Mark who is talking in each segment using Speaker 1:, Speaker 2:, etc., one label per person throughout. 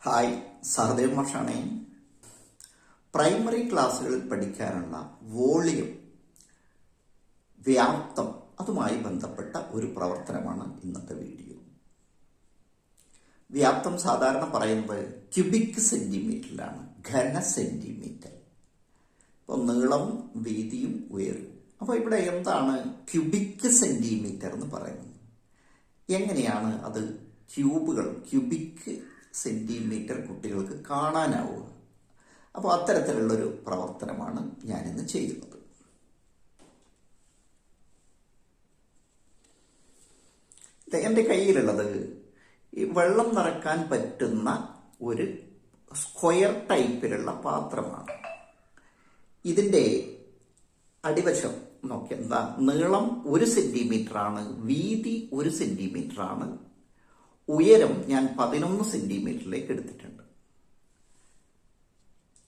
Speaker 1: Hi, Sahadev മാഷാണേ. Primary ക്ലാസ്സുകളിൽ പഠിക്കാനുള്ള volume, വ്യാപ്തം, അതുമായി ബന്ധപ്പെട്ട ഒരു പ്രവർത്തനമാണ് ഇന്നത്തെ വീഡിയോ. വ്യാപ്തം സാധാരണ പറയുന്നത് ക്യൂബിക് സെന്റിമീറ്ററിലാണ്, ഘന സെന്റിമീറ്റർ. ഇപ്പോൾ നീളവും വീതിയും ഉയരവും. അപ്പോൾ ഇവിടെ എന്താണ് ക്യൂബിക് സെന്റിമീറ്റർ എന്ന് പറയുന്നത്? എങ്ങനെയാണ് അത് ക്യൂബിക് സെന്റിമീറ്റർ കുട്ടികൾക്ക് കാണാനാവുക? അപ്പോൾ അത്തരത്തിലുള്ളൊരു പ്രവർത്തനമാണ് ഞാനിന്ന് ചെയ്യുന്നത്. എൻ്റെ കയ്യിലുള്ളത് ഈ വെള്ളം നിറക്കാൻ പറ്റുന്ന ഒരു സ്ക്വയർ ടൈപ്പിലുള്ള പാത്രമാണ്. ഇതിൻ്റെ അടിവശം നോക്കി, എന്താ, നീളം 1 സെന്റിമീറ്റർ ആണ്, വീതി 1 സെന്റിമീറ്റർ ആണ്, ഉയരം ഞാൻ 11 സെന്റിമീറ്ററിലേക്ക് എടുത്തിട്ടുണ്ട്.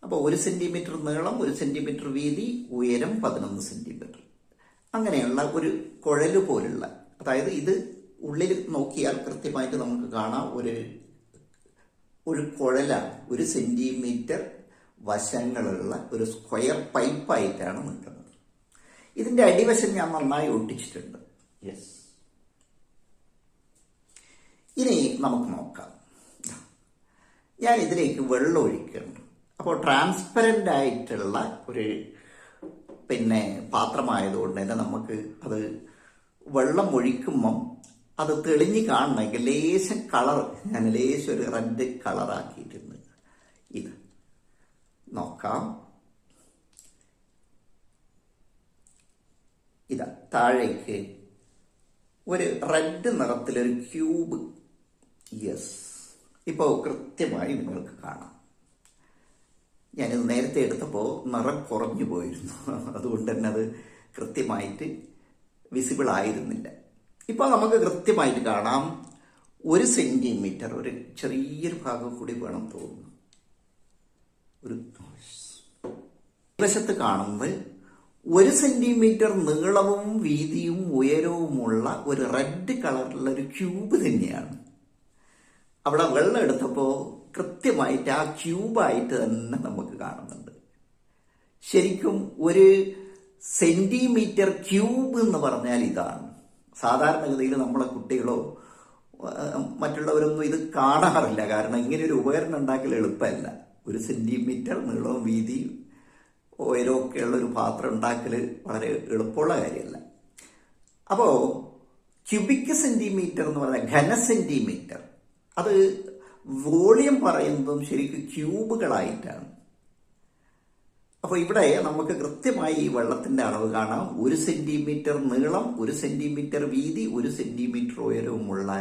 Speaker 1: അപ്പോൾ 1 സെന്റിമീറ്റർ നീളം, 1 സെന്റിമീറ്റർ വീതി, ഉയരം 11 സെന്റിമീറ്റർ. അങ്ങനെയുള്ള ഒരു കുഴല് പോലുള്ള, അതായത് ഇത് ഉള്ളിൽ നോക്കിയാൽ കൃത്യമായിട്ട് നമുക്ക് കാണാം, ഒരു കുഴലാണ്. 1 സെന്റിമീറ്റർ വശങ്ങളുള്ള ഒരു സ്ക്വയർ പൈപ്പായിട്ടാണ് നിൽക്കുന്നത്. ഇതിന്റെ അടിവശം ഞാൻ നന്നായി ഒട്ടിച്ചിട്ടുണ്ട്. യെസ്, ഇനി നമുക്ക് നോക്കാം. ഞാൻ ഇതിലേക്ക് വെള്ളം ഒഴിക്കുന്നുണ്ട്. അപ്പോൾ ട്രാൻസ്പെറൻ്റ് ആയിട്ടുള്ള ഒരു പാത്രമായതുകൊണ്ട് തന്നെ നമുക്ക് അത് വെള്ളം ഒഴിക്കുമ്പം അത് തെളിഞ്ഞ് കാണണമെങ്കിൽ ലേശം കളർ, ഞാൻ ലേശം ഒരു റെഡ് കളറാക്കിയിട്ടുണ്ട്. ഇത് നോക്കാം. ഇതാ താഴേക്ക് ഒരു റെഡ് നിറത്തിലൊരു ക്യൂബ്. യെസ്, ഇപ്പോൾ കൃത്യമായി നിങ്ങൾക്ക് കാണാം. ഞാനിത് നേരത്തെ എടുത്തപ്പോൾ നിറം കുറഞ്ഞു പോയിരുന്നു, അതുകൊണ്ട് തന്നെ അത് കൃത്യമായിട്ട് വിസിബിൾ ആയിരുന്നില്ല. ഇപ്പോൾ നമുക്ക് കൃത്യമായിട്ട് കാണാം. 1 സെന്റിമീറ്റർ, ഒരു ചെറിയൊരു ഭാഗം കൂടി വേണം തോന്നുന്നു. ഒരു വശത്ത് കാണുന്നത് 1 സെന്റിമീറ്റർ നീളവും വീതിയും ഉയരവുമുള്ള ഒരു റെഡ് കളറിലുള്ള ഒരു ക്യൂബ് തന്നെയാണ്. അവിടെ വെള്ളം എടുത്തപ്പോൾ കൃത്യമായിട്ട് ആ ക്യൂബായിട്ട് തന്നെ നമുക്ക് കാണുന്നുണ്ട്. ശരിക്കും 1 സെന്റിമീറ്റർ ക്യൂബ് എന്ന് പറഞ്ഞാൽ ഇതാണ്. സാധാരണഗതിയിൽ നമ്മളെ കുട്ടികളോ മറ്റുള്ളവരൊന്നും ഇത് കാണാറില്ല, കാരണം ഇങ്ങനെ ഒരു ഉപകരണം ഉണ്ടാക്കൽ എളുപ്പമല്ല. 1 സെന്റിമീറ്റർ നീളവും വീതിയും ഉയരമൊക്കെയുള്ള ഒരു പാത്രം ഉണ്ടാക്കൽ വളരെ എളുപ്പമുള്ള കാര്യമല്ല. അപ്പോൾ ക്യൂബിക് സെന്റിമീറ്റർ എന്ന് പറഞ്ഞാൽ ഘന സെന്റിമീറ്റർ, അത് വോളിയം പറയുന്നതും ശരിക്കും ക്യൂബുകളായിട്ടാണ്. അപ്പോൾ ഇവിടെ നമുക്ക് കൃത്യമായി ഈ വെള്ളത്തിന്റെ അളവ് കാണാം. 1 സെന്റിമീറ്റർ നീളം, 1 സെന്റിമീറ്റർ വീതി, 1 സെന്റിമീറ്റർ ഉയരവുമുള്ള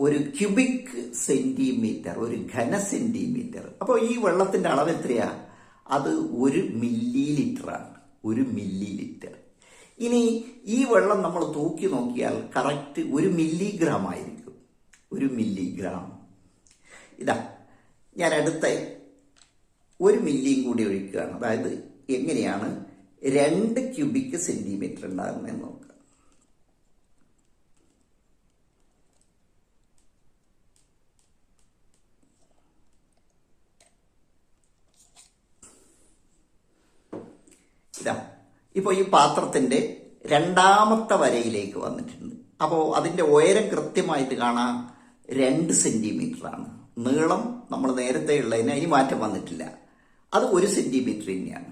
Speaker 1: ഒരു ക്യൂബിക് സെന്റിമീറ്റർ, ഒരു ഘന സെന്റിമീറ്റർ. അപ്പോൾ ഈ വെള്ളത്തിന്റെ അളവ് എത്രയാ? അത് 1 മില്ലി ലിറ്ററാണ്. 1 milli litre. ഇനി ഈ വെള്ളം നമ്മൾ തൂക്കി നോക്കിയാൽ കറക്റ്റ് 1 മില്ലിഗ്രാം ആയിരിക്കും. 1 മില്ലിഗ്രാം. ഇതാ ഞാൻ അടുത്ത 1 മില്ലിയും കൂടി ഒഴിക്കുകയാണ്. അതായത് എങ്ങനെയാണ് 2 ക്യൂബിക് സെന്റിമീറ്റർ ഉണ്ടാകുന്നതെന്ന് നോക്കാം. ഇതാ ഇപ്പോൾ ഈ പാത്രത്തിന്റെ രണ്ടാമത്തെ വരയിലേക്ക് വന്നിട്ടുണ്ട്. അപ്പോൾ അതിന്റെ ഉയരം കൃത്യമായിട്ട് കാണാം, 2 സെന്റിമീറ്റർ ആണ്. നീളം നമ്മൾ നേരത്തെ ഉള്ളതിന് അതിന് മാറ്റം വന്നിട്ടില്ല, അത് 1 സെന്റിമീറ്റർ തന്നെയാണ്.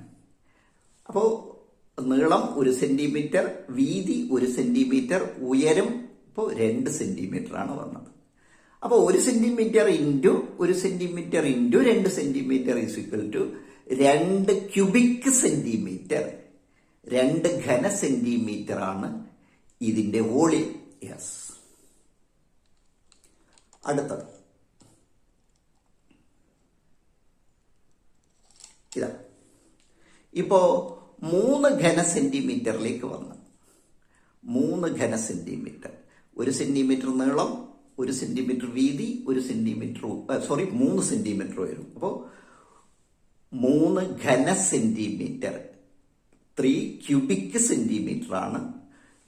Speaker 1: അപ്പോൾ നീളം 1 സെന്റിമീറ്റർ, വീതി 1 സെന്റിമീറ്റർ, ഉയരം ഇപ്പോൾ 2 സെന്റിമീറ്റർ ആണ് വന്നത്. അപ്പോൾ 1 centimetre into 1 centimetre into 2 centimetre is equal to 2 cubic centimetre, 2 ഘന സെന്റിമീറ്റർ ആണ് ഇതിന്റെ വോളിയം. യെസ്, അടുത്തത് ഇതാ. ഇപ്പോ 3 ഘന സെന്റിമീറ്ററിലേക്ക് വന്ന് 3 ഘന സെന്റിമീറ്റർ, 1 സെന്റിമീറ്റർ നീളം, 1 സെന്റിമീറ്റർ വീതി, 1 സെന്റിമീറ്റർ 3 സെന്റിമീറ്റർ വരും. അപ്പോൾ 3 ഘന സെന്റിമീറ്റർ, 3 ക്യൂബിക് സെന്റിമീറ്റർ ആണ്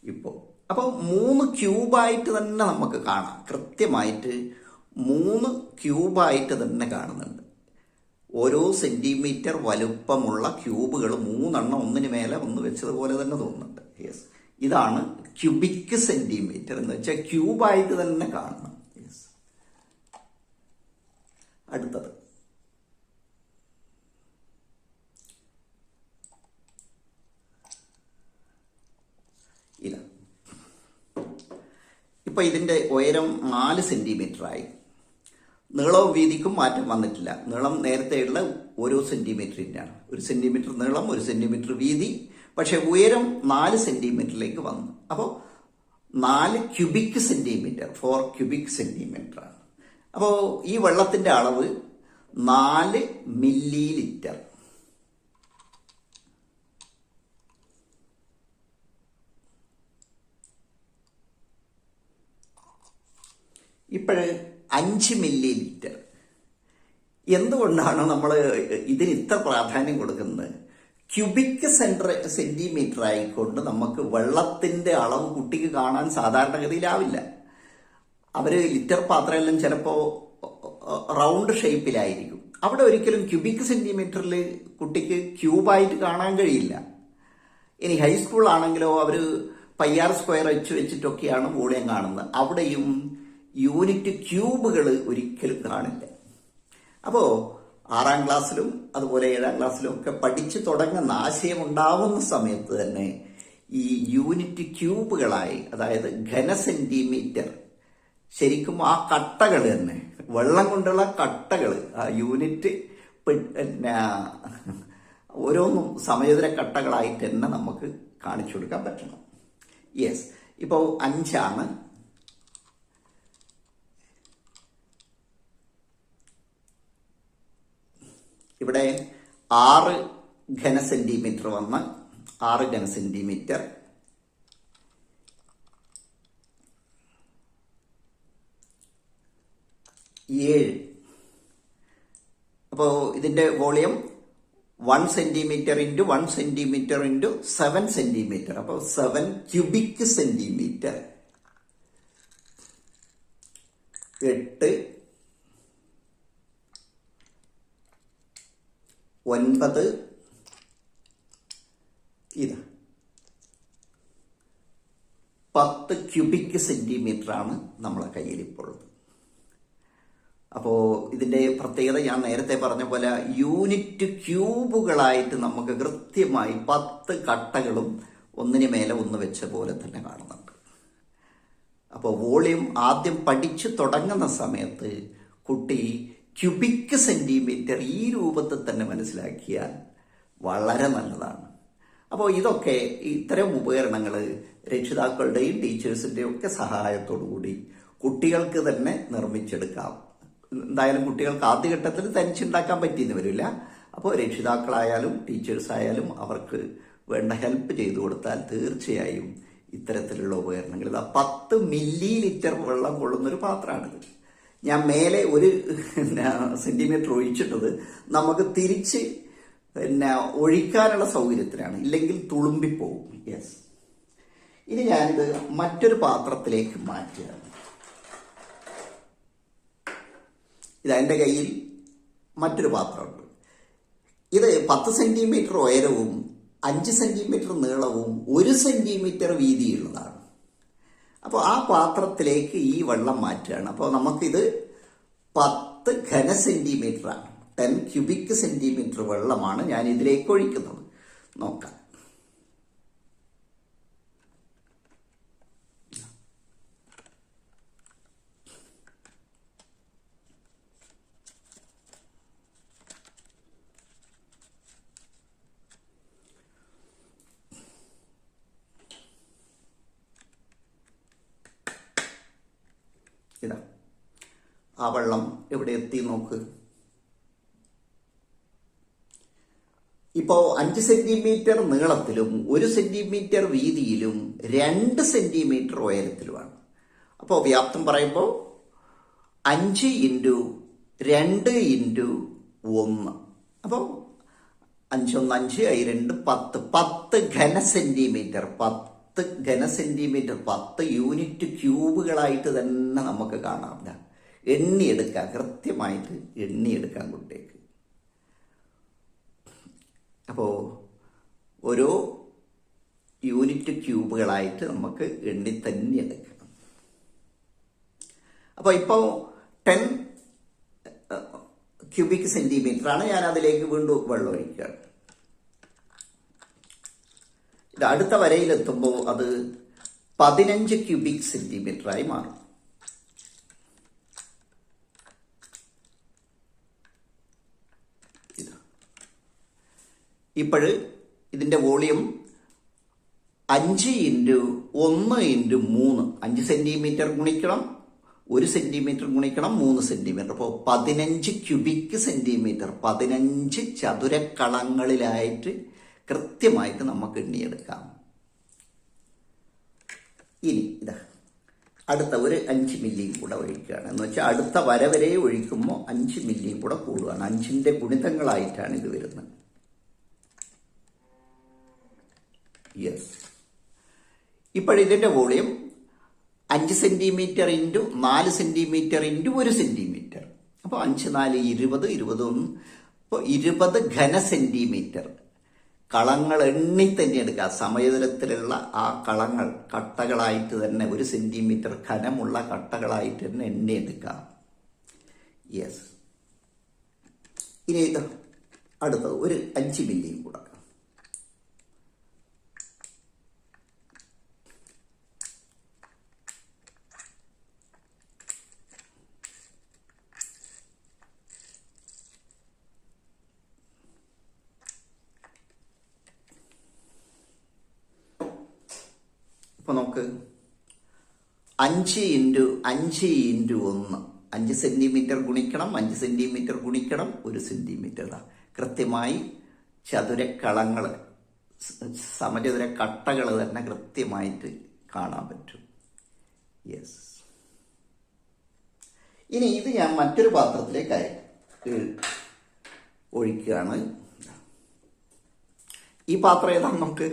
Speaker 1: ഇപ്പോൾ. അപ്പോൾ 3 ക്യൂബായിട്ട് തന്നെ നമുക്ക് കാണാം. കൃത്യമായിട്ട് 3 ക്യൂബായിട്ട് തന്നെ കാണുന്നുണ്ട്. ഓരോ സെന്റിമീറ്റർ വലുപ്പമുള്ള ക്യൂബുകൾ 3 ഒന്നിന് മേലെ ഒന്ന് വെച്ചതുപോലെ തന്നെ തോന്നുന്നുണ്ട്. യെസ്, ഇതാണ് ക്യൂബിക് സെന്റിമീറ്റർ എന്ന് വെച്ചാൽ ക്യൂബായിട്ട് തന്നെ കാണണം. യെസ്, അടുത്തത് ഇതാ. ഇപ്പൊ ഇതിന്റെ ഉയരം 4 സെന്റിമീറ്റർ ആയി. നീളവും വീതിക്കും മാറ്റം വന്നിട്ടില്ല. നീളം നേരത്തെയുള്ള ഓരോ സെന്റിമീറ്ററിൻ്റെയാണ്. 1 സെന്റിമീറ്റർ നീളം, 1 സെന്റിമീറ്റർ വീതി. പക്ഷെ ഉയരം 4 സെന്റിമീറ്ററിലേക്ക് വന്നു. അപ്പോൾ 4 ക്യൂബിക് സെന്റിമീറ്റർ, 4 ക്യൂബിക് സെന്റിമീറ്റർ ആണ്. അപ്പോൾ ഈ വെള്ളത്തിന്റെ അളവ് 4 മില്ലി ലിറ്റർ. ഇപ്പോഴ് 5 മില്ലി ലിറ്റർ. എന്തുകൊണ്ടാണ് നമ്മൾ ഇതിന് ഇത്ര പ്രാധാന്യം കൊടുക്കുന്നത്? ക്യൂബിക് സെന്റിമീറ്റർ ആയിക്കൊണ്ട് നമുക്ക് വെള്ളത്തിന്റെ അളവ് കുട്ടിക്ക് കാണാൻ സാധാരണഗതിയിലാവില്ല. അവര് ലിറ്റർ പാത്രമെല്ലാം ചിലപ്പോൾ റൗണ്ട് ഷേപ്പിലായിരിക്കും. അവിടെ ഒരിക്കലും ക്യൂബിക് സെന്റിമീറ്ററിൽ കുട്ടിക്ക് ക്യൂബായിട്ട് കാണാൻ കഴിയില്ല. ഇനി ഹൈസ്കൂൾ ആണെങ്കിലോ അവര് പയ്യാർ സ്ക്വയർ വെച്ചിട്ടൊക്കെയാണ് വോളിയം കാണുന്നത്. അവിടെയും യൂണിറ്റ് ക്യൂബുകൾ ഒരിക്കലും കാണില്ല. അപ്പോൾ 6ാം ക്ലാസ്സിലും അതുപോലെ 7ാം ക്ലാസ്സിലും ഒക്കെ പഠിച്ചു തുടങ്ങുന്ന ആശയം ഉണ്ടാവുന്ന സമയത്ത് തന്നെ ഈ യൂണിറ്റ് ക്യൂബുകളായി, അതായത് ഘന സെന്റിമീറ്റർ, ശരിക്കും ആ കട്ടകൾ തന്നെ, വെള്ളം കൊണ്ടുള്ള കട്ടകൾ, ആ യൂണിറ്റ് പിന്നെ ഓരോന്നും സമയോദര കട്ടകളായിട്ട് തന്നെ നമുക്ക് കാണിച്ചു കൊടുക്കാൻ പറ്റണം. യെസ്, ഇപ്പോൾ 5 ഇവിടെ 6 ഘന സെന്റിമീറ്റർ വന്ന് 6 ഘന സെന്റിമീറ്റർ. അപ്പോൾ ഇതിന്റെ volume 1 centimetre into 1 centimetre into 7 centimetre. അപ്പോൾ 7 ക്യൂബിക് സെന്റിമീറ്റർ. 8, 9 ഇത് 10 ക്യൂബിക് സെന്റിമീറ്റർ ആണ് നമ്മളെ കയ്യിൽ ഇപ്പോൾ ഉള്ളത്. അപ്പോൾ ഇതിന്റെ പ്രത്യേകത ഞാൻ നേരത്തെ പറഞ്ഞ പോലെ യൂണിറ്റ് ക്യൂബുകളായിട്ട് നമുക്ക് കൃത്യമായി 10 കട്ടകളും ഒന്നിന് മേലെ ഒന്ന് വെച്ച പോലെ തന്നെ കാണുന്നുണ്ട്. അപ്പോൾ വോളിയം ആദ്യം പഠിച്ചു തുടങ്ങുന്ന സമയത്ത് കുട്ടി ക്യൂബിക് സെന്റിമീറ്റർ ഈ രൂപത്തിൽ തന്നെ മനസ്സിലാക്കിയാൽ വളരെ നല്ലതാണ്. അപ്പോൾ ഇതൊക്കെ ഇത്തരം ഉപകരണങ്ങൾ രക്ഷിതാക്കളുടെയും ടീച്ചേഴ്സിന്റെയും ഒക്കെ സഹായത്തോടു കൂടി കുട്ടികൾക്ക് തന്നെ നിർമ്മിച്ചെടുക്കാം. എന്തായാലും കുട്ടികൾക്ക് ആദ്യഘട്ടത്തിൽ തനിച്ചുണ്ടാക്കാൻ പറ്റിയെന്ന് വരില്ല. അപ്പോൾ രക്ഷിതാക്കളായാലും ടീച്ചേഴ്സായാലും അവർക്ക് വേണ്ട ഹെൽപ്പ് ചെയ്തു കൊടുത്താൽ തീർച്ചയായും ഇത്തരത്തിലുള്ള ഉപകരണങ്ങൾ, 10 മില്ലി ലിറ്റർ വെള്ളം കൊള്ളുന്നൊരു പാത്രമാണിത്. ഞാൻ മേലെ 1 സെന്റിമീറ്റർ ഒഴിച്ചിട്ടത് നമുക്ക് തിരിച്ച് ഒഴിക്കാനുള്ള സൗകര്യത്തിനാണ്, ഇല്ലെങ്കിൽ തുളുമ്പിപ്പോവും. യെസ്, ഇനി ഞാനിത് മറ്റൊരു പാത്രത്തിലേക്ക് മാറ്റുകയാണ്. ഇത് എൻ്റെ കയ്യിൽ മറ്റൊരു പാത്രമുണ്ട്. ഇത് 10 സെന്റിമീറ്റർ ഉയരവും 5 സെന്റിമീറ്റർ നീളവും 1 സെന്റിമീറ്റർ വീതിയുള്ളതാണ്. അപ്പോൾ ആ പാത്രത്തിലേക്ക് ഈ വെള്ളം മാറ്റുകയാണ്. അപ്പോൾ നമുക്കിത് 10 ഘന സെന്റിമീറ്റർ ആണ്, 10 ക്യൂബിക് സെന്റിമീറ്റർ വെള്ളമാണ് ഞാൻ ഇതിലേക്ക് ഒഴിക്കുന്നത്. നോക്കാം. ഇതാ, ആ വെള്ളം എവിടെ എത്തി നോക്ക്. ഇപ്പോൾ 5 സെന്റിമീറ്റർ നീളത്തിലും 1 സെന്റിമീറ്റർ വീതിയിലും 2 സെന്റിമീറ്റർ ഉയരത്തിലുമാണ്. അപ്പോൾ വ്യാപ്തം പറയുമ്പോൾ 5 ഇൻറ്റു 2 ഇൻറ്റു 1. അപ്പോൾ 5 1 5 2 10 10 ഘന സെന്റിമീറ്റർ, 10 ഘന സെന്റിമീറ്റർ, 10 യൂണിറ്റ് ക്യൂബുകളായിട്ട് തന്നെ നമുക്ക് കാണാം. എണ്ണിയെടുക്കാം, കൃത്യമായിട്ട് എണ്ണിയെടുക്കാം കുട്ടിക്ക്. അപ്പോൾ ഓരോ യൂണിറ്റ് ക്യൂബുകളായിട്ട് നമുക്ക് എണ്ണി തന്നെ എടുക്കണം. അപ്പോൾ ഇപ്പോൾ 10 ക്യൂബിക് സെന്റിമീറ്ററാണ്. ഞാൻ അതിലേക്ക് വീണ്ടും വെള്ളം ഒഴിക്കുകയാണ്. ഇത് അടുത്ത വരയിലെത്തുമ്പോൾ അത് 15 ക്യൂബിക് സെന്റിമീറ്ററായി മാറും. ഇപ്പോൾ ഇതിൻ്റെ വോളിയം 5 × 1 × 3, 5 സെന്റിമീറ്റർ ഗുണിക്കണം 1 സെന്റിമീറ്റർ ഗുണിക്കണം 3 സെന്റിമീറ്റർ. അപ്പോൾ 15 ക്യൂബിക് സെന്റിമീറ്റർ, 15 ചതുരക്കളങ്ങളിലായിട്ട് കൃത്യമായിട്ട് നമുക്ക് എണ്ണിയെടുക്കാം. ഇനി ഇതാ അടുത്ത ഒരു 5 മില്ലിയും കൂടെ ഒഴിക്കുകയാണ്. എന്ന് വെച്ചാൽ അടുത്ത വര വരെ ഒഴിക്കുമ്പോൾ 5 മില്ലിയും കൂടെ കൂടുകയാണ്. 5ന്റെ ഗുണിതങ്ങളായിട്ടാണ് ഇത് വരുന്നത്. യെസ്. ഇപ്പോഴിതിൻ്റെ വോളിയം 5 സെന്റിമീറ്റർ × 4 സെന്റിമീറ്റർ × 1 സെന്റിമീറ്റർ. അപ്പോൾ 5 4 20, 21. അപ്പോൾ 20 ഘന സെന്റിമീറ്റർ. കളങ്ങൾ എണ്ണി തന്നെ എടുക്കുക. സമയതലത്തിലുള്ള ആ കളങ്ങൾ കട്ടകളായിട്ട് തന്നെ 1 സെന്റിമീറ്റർ ഘനമുള്ള കട്ടകളായിട്ട് തന്നെ എണ്ണിയെടുക്കാം. യെസ്. ഇനി അടുത്തത് ഒരു 5 മില്ലിയും കൂടെ. അപ്പോൾ നമുക്ക് 5 × 5 × 1, 5 സെന്റിമീറ്റർ ഗുണിക്കണം 5 സെന്റിമീറ്റർ ഗുണിക്കണം 1 സെന്റിമീറ്റർ. കൃത്യമായി ചതുരക്കളങ്ങൾ, സമചതുര കട്ടകൾ തന്നെ കൃത്യമായിട്ട് കാണാൻ പറ്റും. യെസ്. ഇനി ഇത് ഞാൻ മറ്റൊരു പാത്രത്തിലേക്ക് ഒഴിക്കുകയാണ്. ഈ പാത്രം ഏതാണ്? നമുക്ക്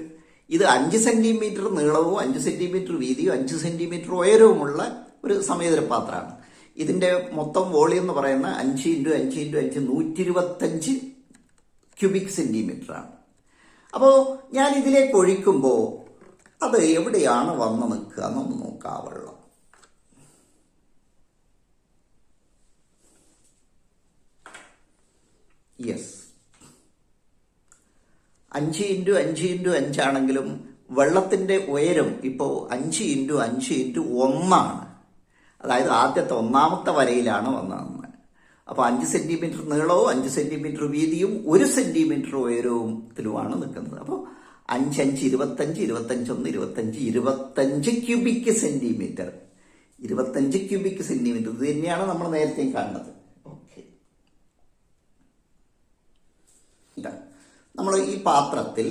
Speaker 1: ഇത് 5 സെന്റിമീറ്റർ നീളവും 5 സെന്റിമീറ്റർ വീതിയും 5 സെന്റിമീറ്റർ ഉയരവുമുള്ള ഒരു സമയതര പാത്രമാണ്. ഇതിന്റെ മൊത്തം വോളിയം എന്ന് പറയുന്ന 5 × 5 × 5 125 ക്യൂബിക് സെന്റിമീറ്റർ ആണ്. അപ്പോൾ ഞാൻ ഇതിലേക്ക് ഒഴിക്കുമ്പോൾ അത് എവിടെയാണ് വന്ന് നിൽക്കുക എന്നൊന്ന് നോക്കാം. വെള്ളം യെസ്. 5 × 5 × 5 ആണെങ്കിലും വെള്ളത്തിന്റെ ഉയരം ഇപ്പോൾ 5 × 5 × 1 ആണ്. അതായത് ആദ്യത്തെ ഒന്നാമത്തെ വരയിലാണ് വന്നത്. അപ്പോൾ 5 സെന്റിമീറ്റർ നീളവും 5 സെന്റിമീറ്റർ വീതിയും 1 സെന്റിമീറ്റർ ഉയരത്തിലുമാണ് നിൽക്കുന്നത്. അപ്പോൾ 5 5 25 25 1 25 ക്യൂബിക് സെന്റിമീറ്റർ. 25 ക്യൂബിക് സെന്റിമീറ്റർ ഇത് തന്നെയാണ് നമ്മൾ നേരത്തെ കാണുന്നത്. ഓക്കെ. നമ്മൾ ഈ പാത്രത്തിൽ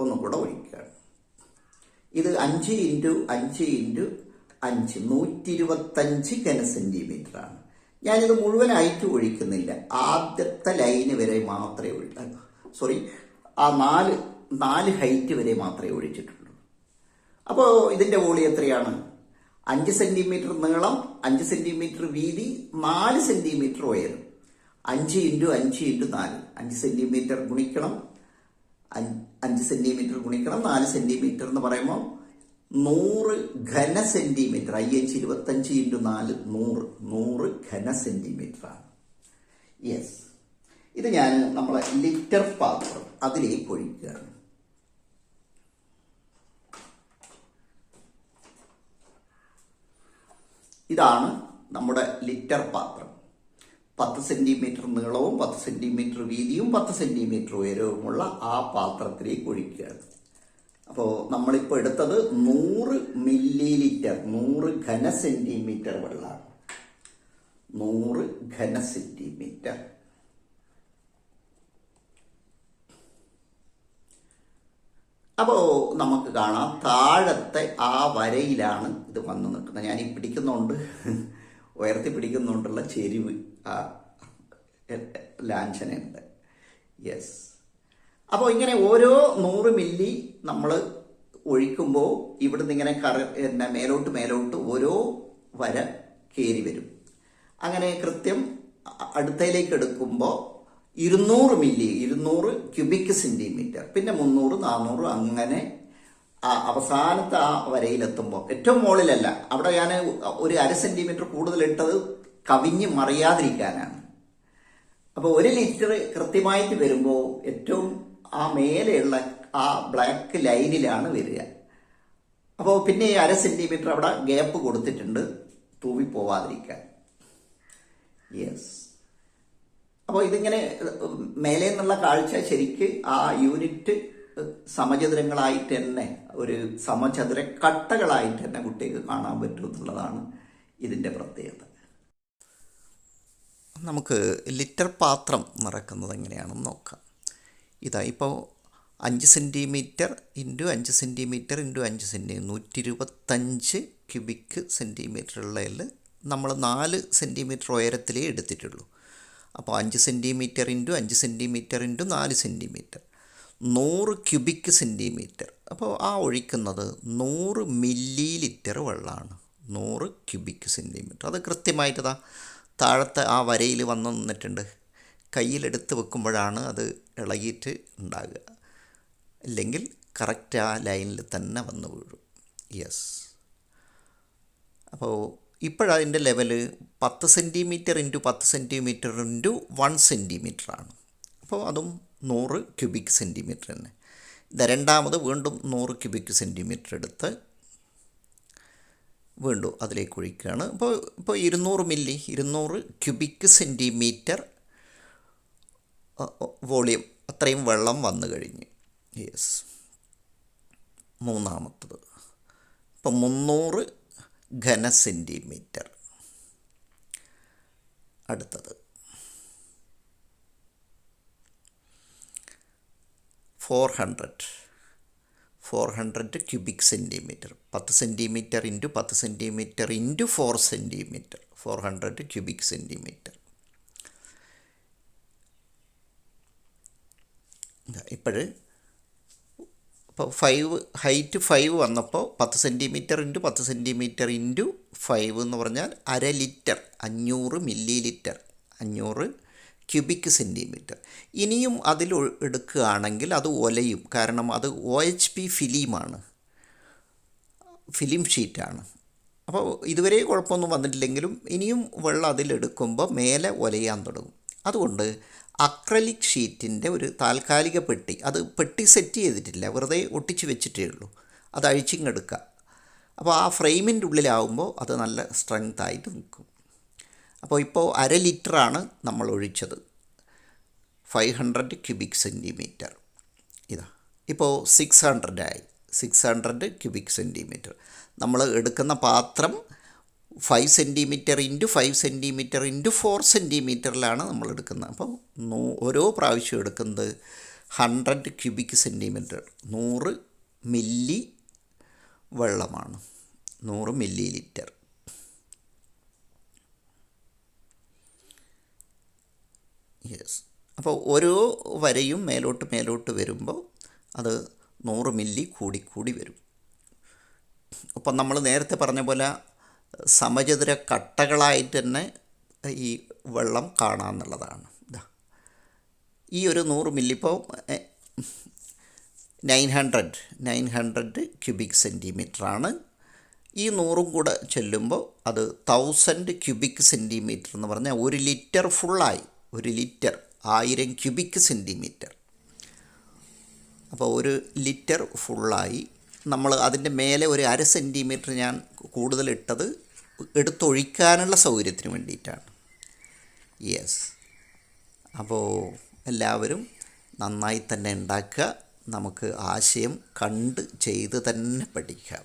Speaker 1: ഒന്നും കൂടെ ഒഴിക്കുകയാണ്. ഇത് 5 × 5 × 5 125 ഘന സെന്റിമീറ്റർ ആണ്. ഞാനിത് മുഴുവനായിട്ട് ഒഴിക്കുന്നില്ല. ആദ്യത്തെ ലൈന് വരെ മാത്രമേ ആ 4 ഹൈറ്റ് വരെ മാത്രമേ ഒഴിച്ചിട്ടുള്ളൂ. അപ്പോൾ ഇതിന്റെ വോളിയം എത്രയാണ്? 5 സെന്റിമീറ്റർ നീളം, 5 സെന്റിമീറ്റർ വീതി, 4 സെന്റിമീറ്റർ ഉയരം. 5 × 5 × 4, 5 സെന്റിമീറ്റർ ഗുണിക്കണം 5 സെന്റിമീറ്റർ ഗുണിക്കണം 4 സെന്റിമീറ്റർ എന്ന് പറയുമ്പോൾ 100 ഘന സെന്റിമീറ്റർ. 25 × 4 100 ഘന സെന്റിമീറ്റർ ആണ്. യെസ്. ഇത് ഞാൻ നമ്മളെ ലിറ്റർ പാത്രം അതിലേക്ക് ഒഴിക്കുകയാണ്. ഇതാണ് നമ്മുടെ ലിറ്റർ പാത്രം. 10 സെന്റിമീറ്റർ നീളവും 10 സെന്റിമീറ്റർ വീതിയും 10 സെന്റിമീറ്റർ ഉയരവുമുള്ള ആ പാത്രത്തിലേക്ക് ഒഴിക്കുകയാണ്. അപ്പോൾ നമ്മളിപ്പോൾ എടുത്തത് 100 മില്ലി ലിറ്റർ, 100 ഘന സെന്റിമീറ്റർ വെള്ളമാണ്. 100 ഘന സെന്റിമീറ്റർ. അപ്പോൾ നമുക്ക് കാണാം താഴത്തെ ആ വരയിലാണ് ഇത് വന്ന് നിൽക്കുന്നത്. ഞാൻ ഈ പിടിക്കുന്നുണ്ട്, ഉയർത്തി പിടിക്കുന്നുണ്ടുള്ള ചെരിവ് ലാഞ്ചനുണ്ട്. യെസ്. അപ്പോൾ ഇങ്ങനെ ഓരോ 100 മില്ലി നമ്മൾ ഒഴിക്കുമ്പോൾ ഇവിടുന്ന് ഇങ്ങനെ മേലോട്ട് ഓരോ വര കയറി വരും. അങ്ങനെ കൃത്യം അടുത്തയിലേക്ക് എടുക്കുമ്പോൾ 200 മില്ലി, 200 ക്യൂബിക് സെൻറ്റിമീറ്റർ, പിന്നെ 300, 400 അങ്ങനെ അവസാനത്തെ ആ വരയിലെത്തുമ്പോൾ ഏറ്റവും മുകളിലല്ല, അവിടെ ഞാൻ ഒരു 1/2 സെൻറ്റിമീറ്റർ കൂടുതൽ ഇട്ടത് കവിഞ്ഞ് മറിയാതിരിക്കാനാണ്. അപ്പോൾ 1 ലിറ്റർ കൃത്യമായിട്ട് വരുമ്പോൾ ഏറ്റവും ആ മേലെയുള്ള ആ ബ്ലാക്ക് ലൈനിലാണ് വരിക. അപ്പോൾ പിന്നെ 1/2 സെൻറ്റിമീറ്റർ അവിടെ ഗ്യാപ്പ് കൊടുത്തിട്ടുണ്ട് തൂവി പോവാതിരിക്കാൻ. യെസ്. അപ്പോൾ ഇതിങ്ങനെ മേലെ നിന്നുള്ള കാഴ്ച ശരിക്ക് ആ യൂണിറ്റ് സമചതുരങ്ങളായിട്ട് തന്നെ, ഒരു സമചതുര കട്ടകളായിട്ട് തന്നെ കുട്ടിക്ക് കാണാൻ പറ്റും എന്നുള്ളതാണ് ഇതിൻ്റെ പ്രത്യേകത. നമുക്ക് ലിറ്റർ പാത്രം നിറക്കുന്നത് എങ്ങനെയാണെന്ന് നോക്കാം. ഇതാ ഇപ്പോൾ 5 centimetre into 5 centimetre into 5 centimetre 125 cubic സെൻറ്റിമീറ്ററുള്ളതിൽ നമ്മൾ 4 സെൻറ്റിമീറ്റർ ഉയരത്തിലേ എടുത്തിട്ടുള്ളൂ. അപ്പോൾ 5 centimetre into 5 centimetre into 4 centimetre 100 cubic centimetre. അപ്പോൾ ആ ഒഴിക്കുന്നത് 100 മില്ലി ലിറ്റർ വെള്ളമാണ്. 100 ക്യൂബിക് സെൻറ്റിമീറ്റർ. അത് കൃത്യമായിട്ട് താഴത്തെ ആ വരയിൽ വന്ന് നിന്നിട്ടുണ്ട്. കയ്യിലെടുത്ത് വെക്കുമ്പോഴാണ് അത് ഇളകിയിട്ട് ഉണ്ടാകുക, ഇല്ലെങ്കിൽ കറക്റ്റ് ആ ലൈനിൽ തന്നെ വന്ന് വീഴും. യെസ്. അപ്പോൾ ഇപ്പോഴതിൻ്റെ level 10 centimetre into 10 centimetre into 1 centimetre ആണ്. അപ്പോൾ അതും 100 ക്യൂബിക് സെൻറ്റിമീറ്റർ തന്നെ. രണ്ടാമത് വീണ്ടും 100 ക്യൂബിക് സെൻറ്റിമീറ്റർ എടുത്ത് വീണ്ടും അതിലേക്ക് ഒഴിക്കുകയാണ്. ഇപ്പോൾ 200 മില്ലി, 200 ക്യൂബിക് സെൻറ്റിമീറ്റർ വോളിയം, അത്രയും വെള്ളം വന്നു കഴിഞ്ഞ്. യെസ്. മൂന്നാമത്തത് ഇപ്പോൾ 300 ഘന സെൻറ്റിമീറ്റർ. അടുത്തത് 400 cubic centimetre. 10 centimetre into 10 centimetre into 4 centimetre 400 cubic centimetre. ഇപ്പോൾ 5 ഹൈറ്റ് 5 വന്നപ്പോൾ 10 സെൻറ്റിമീറ്റർ ഇൻറ്റു 10 സെൻറ്റിമീറ്റർ ഇൻറ്റു 5 എന്ന് പറഞ്ഞാൽ 1/2 litre, 500 milli litre, 500 cubic centimetre. ഇനിയും അതിൽ എടുക്കുകയാണെങ്കിൽ അത് ഒലയും, കാരണം അത് OHP ഫിലിമാണ്, ഫിലിം ഷീറ്റാണ്. അപ്പോൾ ഇതുവരെ കുഴപ്പമൊന്നും വന്നിട്ടില്ലെങ്കിലും ഇനിയും വെള്ളം അതിലെടുക്കുമ്പോൾ മേലെ ഒലയാൻ തുടങ്ങും. അതുകൊണ്ട് അക്രലിക് ഷീറ്റിൻ്റെ ഒരു താൽക്കാലിക പെട്ടി, അത് പെട്ടി സെറ്റ് ചെയ്തിട്ടില്ല, വെറുതെ ഒട്ടിച്ച് വെച്ചിട്ടേ ഉള്ളൂ, അത് അഴിച്ചിങ്ങെടുക്കുക. അപ്പോൾ ആ ഫ്രെയിമിൻ്റെ ഉള്ളിലാവുമ്പോൾ അത് നല്ല സ്ട്രെങ്ത് ആയിട്ട് നിൽക്കും. അപ്പോൾ ഇപ്പോൾ 1/2 ലിറ്ററാണ് നമ്മൾ ഒഴിച്ചത്, 500 ക്യൂബിക് സെൻറ്റിമീറ്റർ. ഇതാ ഇപ്പോൾ 600 ആയി, 600 ക്യൂബിക് സെൻറ്റിമീറ്റർ. നമ്മൾ എടുക്കുന്ന പാത്രം 5 സെൻറ്റിമീറ്റർ ഇൻറ്റു 5 സെൻറ്റിമീറ്റർ ഇൻറ്റു 4 സെൻറ്റിമീറ്ററിലാണ് നമ്മൾ എടുക്കുന്നത്. അപ്പോൾ ഓരോ പ്രാവശ്യം എടുക്കുന്നത് 100 ക്യൂബിക് സെൻറ്റിമീറ്റർ, 100 മില്ലി വെള്ളമാണ്, 100 മില്ലി ലിറ്റർ. യെസ്. അപ്പോൾ ഓരോ വരയും മേലോട്ട് വരുമ്പോൾ അത് 100 മില്ലി കൂടി വരും. അപ്പം നമ്മൾ നേരത്തെ പറഞ്ഞ പോലെ സമചതുര കട്ടകളായിട്ട് തന്നെ ഈ വെള്ളം കാണാമെന്നുള്ളതാണ്. ഈ ഒരു 100 മില്ലി ഇപ്പോൾ 900 ക്യൂബിക് സെൻറ്റിമീറ്ററാണ്. ഈ 100ഉം കൂടെ ചെല്ലുമ്പോൾ അത് 1000 ക്യൂബിക് സെൻറ്റിമീറ്റർ എന്ന് പറഞ്ഞാൽ 1 ലിറ്റർ ഫുള്ളായി. 1 ലിറ്റർ 1000 ക്യൂബിക് സെൻറ്റിമീറ്റർ. അപ്പോൾ 1 ലിറ്റർ ഫുള്ളായി. നമ്മൾ അതിൻ്റെ മേലെ ഒരു 1/2 സെൻറ്റിമീറ്റർ ഞാൻ കൂടുതൽ ഇട്ടത് എടുത്തൊഴിക്കാനുള്ള സൗകര്യത്തിന് വേണ്ടിയിട്ടാണ്. യെസ്. അപ്പോൾ എല്ലാവരും നന്നായി തന്നെ ഉണ്ടാക്കുക. നമുക്ക് ആശയം കണ്ട് ചെയ്ത് തന്നെ പഠിക്കാം.